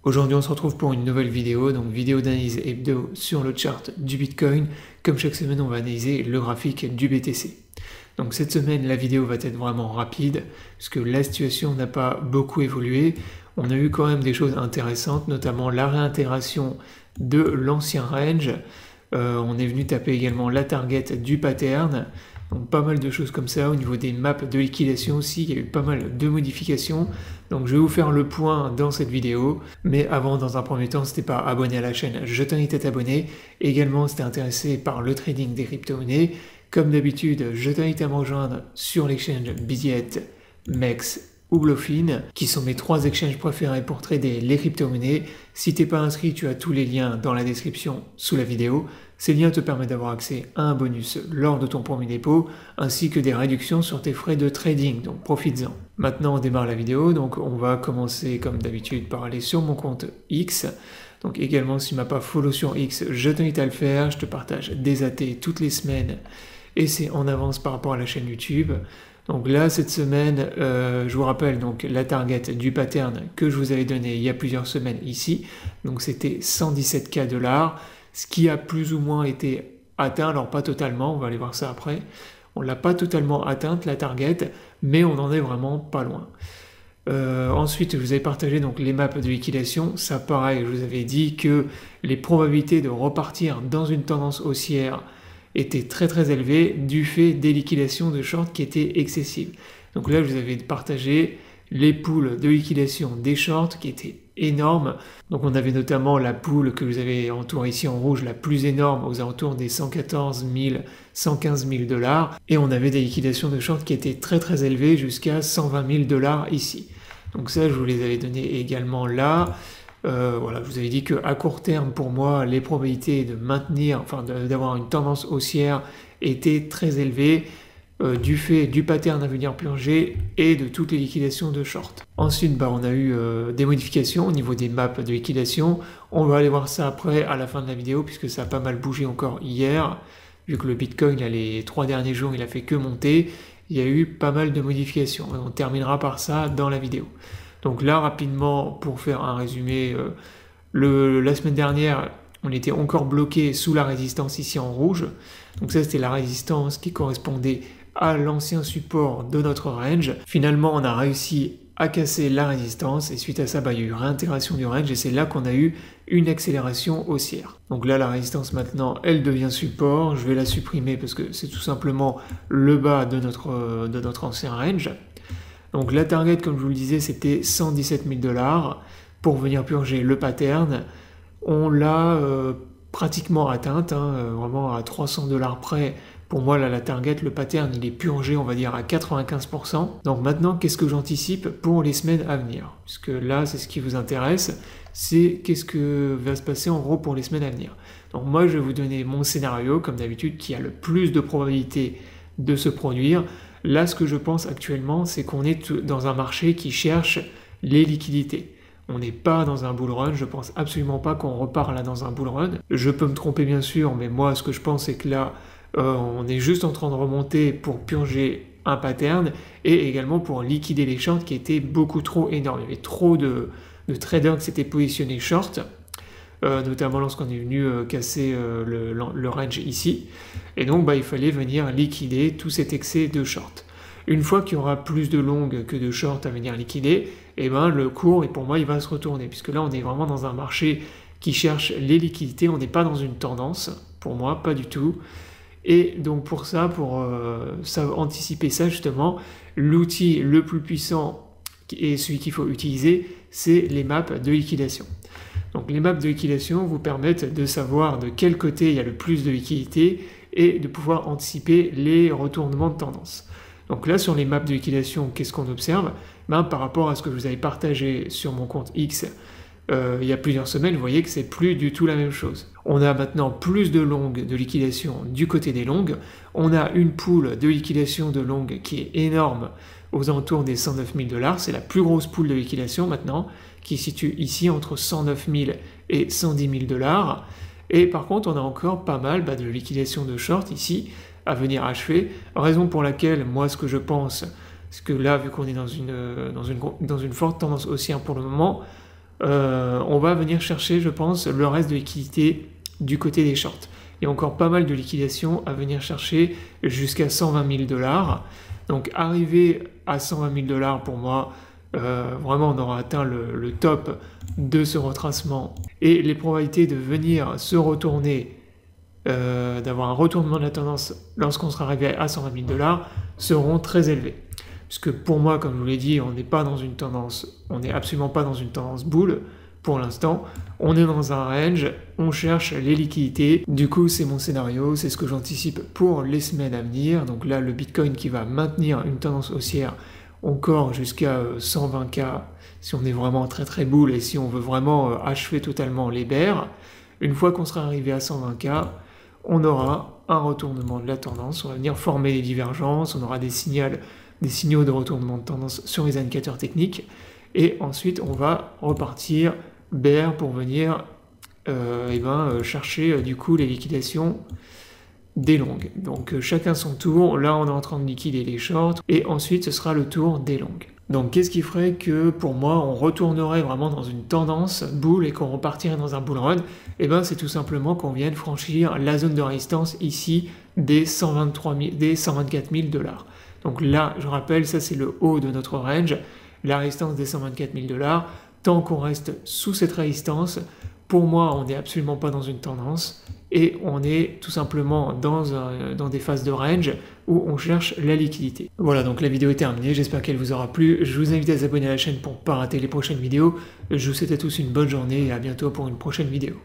Aujourd'hui on se retrouve pour une nouvelle vidéo, donc vidéo d'analyse hebdo sur le chart du Bitcoin. Comme chaque semaine on va analyser le graphique du BTC. Donc cette semaine la vidéo va être vraiment rapide, puisque la situation n'a pas beaucoup évolué. On a eu quand même des choses intéressantes, notamment la réintégration de l'ancien range. On est venu taper également la target du pattern. Donc pas mal de choses comme ça. Au niveau des maps de liquidation aussi, il y a eu pas mal de modifications. Donc je vais vous faire le point dans cette vidéo. Mais avant, dans un premier temps, si t'es pas abonné à la chaîne, je t'invite à t'abonner. Également, si t'es intéressé par le trading des crypto-monnaies, comme d'habitude, je t'invite à me rejoindre sur l'exchange Bidiet, MEX ou Bluefin, qui sont mes 3 exchanges préférés pour trader les crypto-monnaies. Si t'es pas inscrit, tu as tous les liens dans la description sous la vidéo. Ces liens te permettent d'avoir accès à un bonus lors de ton premier dépôt, ainsi que des réductions sur tes frais de trading, donc profites-en. Maintenant on démarre la vidéo, donc on va commencer comme d'habitude par aller sur mon compte X. Donc également si tu m'as pas follow sur X, je t'invite à le faire, je te partage des AT toutes les semaines, et c'est en avance par rapport à la chaîne YouTube. Donc là, cette semaine, je vous rappelle donc la target du pattern que je vous avais donné il y a plusieurs semaines ici. Donc c'était 117K $, ce qui a plus ou moins été atteint, alors pas totalement, on va aller voir ça après. On l'a pas totalement atteinte la target, mais on en est vraiment pas loin. Ensuite, je vous avais partagé donc les maps de liquidation. Ça pareil, je vous avais dit que les probabilités de repartir dans une tendance haussière était très élevé du fait des liquidations de short qui étaient excessives. Donc là, je vous avais partagé les poules de liquidation des shorts qui étaient énormes. Donc on avait notamment la poule que vous avez entourée ici en rouge, la plus énorme, aux alentours des 114 000, 115 000 $. Et on avait des liquidations de short qui étaient très élevées jusqu'à 120 000 $ ici. Donc ça, je vous les avais donné également là. Voilà, je vous avais dit qu'à court terme, pour moi, les probabilités de maintenir, enfin d'avoir une tendance haussière étaient très élevées du fait du pattern à venir purger et de toutes les liquidations de short. Ensuite, on a eu des modifications au niveau des maps de liquidation. On va aller voir ça après à la fin de la vidéo puisque ça a pas mal bougé encore hier. Vu que le Bitcoin, là, les 3 derniers jours, il a fait que monter, il y a eu pas mal de modifications. Et on terminera par ça dans la vidéo. Donc là, rapidement, pour faire un résumé, la semaine dernière, on était encore bloqué sous la résistance ici en rouge. Donc ça, c'était la résistance qui correspondait à l'ancien support de notre range. Finalement, on a réussi à casser la résistance et suite à ça, il y a eu réintégration du range et c'est là qu'on a eu une accélération haussière. Donc là, la résistance maintenant, elle devient support. Je vais la supprimer parce que c'est tout simplement le bas de notre ancien range. Donc la target, comme je vous le disais, c'était 117 000 $ pour venir purger le pattern. On l'a pratiquement atteinte, vraiment à 300 $ près. Pour moi, là, la target, le pattern, il est purgé, on va dire, à 95%. Donc maintenant, qu'est-ce que j'anticipe pour les semaines à venir? Puisque là, c'est ce qui vous intéresse, c'est qu'est-ce que va se passer en gros pour les semaines à venir. Donc moi, je vais vous donner mon scénario, comme d'habitude, qui a le plus de probabilité de se produire. Là, ce que je pense actuellement, c'est qu'on est dans un marché qui cherche les liquidités. On n'est pas dans un bull run, je pense absolument pas qu'on repart là dans un bull run. Je peux me tromper bien sûr, mais moi ce que je pense c'est que là, on est juste en train de remonter pour purger un pattern et également pour liquider les shorts qui étaient beaucoup trop énormes. Il y avait trop de traders qui s'étaient positionnés short. Notamment lorsqu'on est venu casser le range ici. Et donc il fallait venir liquider tout cet excès de short. Une fois qu'il y aura plus de long que de short à venir liquider, le cours, et pour moi, il va se retourner. Puisque là, on est vraiment dans un marché qui cherche les liquidités. On n'est pas dans une tendance, pour moi, pas du tout. Et donc pour ça, anticiper ça justement, l'outil le plus puissant et celui qu'il faut utiliser, c'est les maps de liquidation. Donc les maps de liquidation vous permettent de savoir de quel côté il y a le plus de liquidité et de pouvoir anticiper les retournements de tendance. Donc là sur les maps de liquidation, qu'est-ce qu'on observe? Par rapport à ce que je vous avais partagé sur mon compte X il y a plusieurs semaines, vous voyez que c'est plus du tout la même chose. On a maintenant plus de longues de liquidation du côté des longues. On a une pool de liquidation de longues qui est énorme aux alentours des 109 000 $. C'est la plus grosse pool de liquidation maintenant, qui se situe ici entre 109 000 et 110 000 $. Et par contre, on a encore pas mal de liquidation de short ici à venir achever. Raison pour laquelle, moi, ce que je pense, c'est que là, vu qu'on est dans une forte tendance haussière pour le moment, on va venir chercher, je pense, le reste de liquidité du côté des shorts. Il y a encore pas mal de liquidations à venir chercher jusqu'à 120 000 $. Donc arriver à 120 000 $ pour moi, vraiment on aura atteint le top de ce retracement. Et les probabilités de venir se retourner, d'avoir un retournement de la tendance lorsqu'on sera arrivé à 120 000 $ seront très élevées. Puisque pour moi, comme je vous l'ai dit, on n'est pas dans une tendance, on n'est absolument pas dans une tendance boule. Pour l'instant, on est dans un range, on cherche les liquidités. Du coup, c'est mon scénario, c'est ce que j'anticipe pour les semaines à venir. Donc là, le Bitcoin qui va maintenir une tendance haussière encore jusqu'à 120K, si on est vraiment très très boule et si on veut vraiment achever totalement les bears. Une fois qu'on sera arrivé à 120K, on aura un retournement de la tendance, on va venir former les divergences, on aura des signaux de retournement de tendance sur les indicateurs techniques, et ensuite on va repartir bear pour venir chercher du coup les liquidations des longues. Donc chacun son tour, là on est en train de liquider les shorts, et ensuite ce sera le tour des longues. Donc qu'est-ce qui ferait que pour moi on retournerait vraiment dans une tendance bull et qu'on repartirait dans un bull run? Et bien c'est tout simplement qu'on vienne franchir la zone de résistance ici des 124 000 $. Donc là, je rappelle, ça c'est le haut de notre range, la résistance des 124 000 $. Tant qu'on reste sous cette résistance, pour moi, on n'est absolument pas dans une tendance et on est tout simplement dans des phases de range où on cherche la liquidité. Voilà, donc la vidéo est terminée, j'espère qu'elle vous aura plu. Je vous invite à vous abonner à la chaîne pour ne pas rater les prochaines vidéos. Je vous souhaite à tous une bonne journée et à bientôt pour une prochaine vidéo.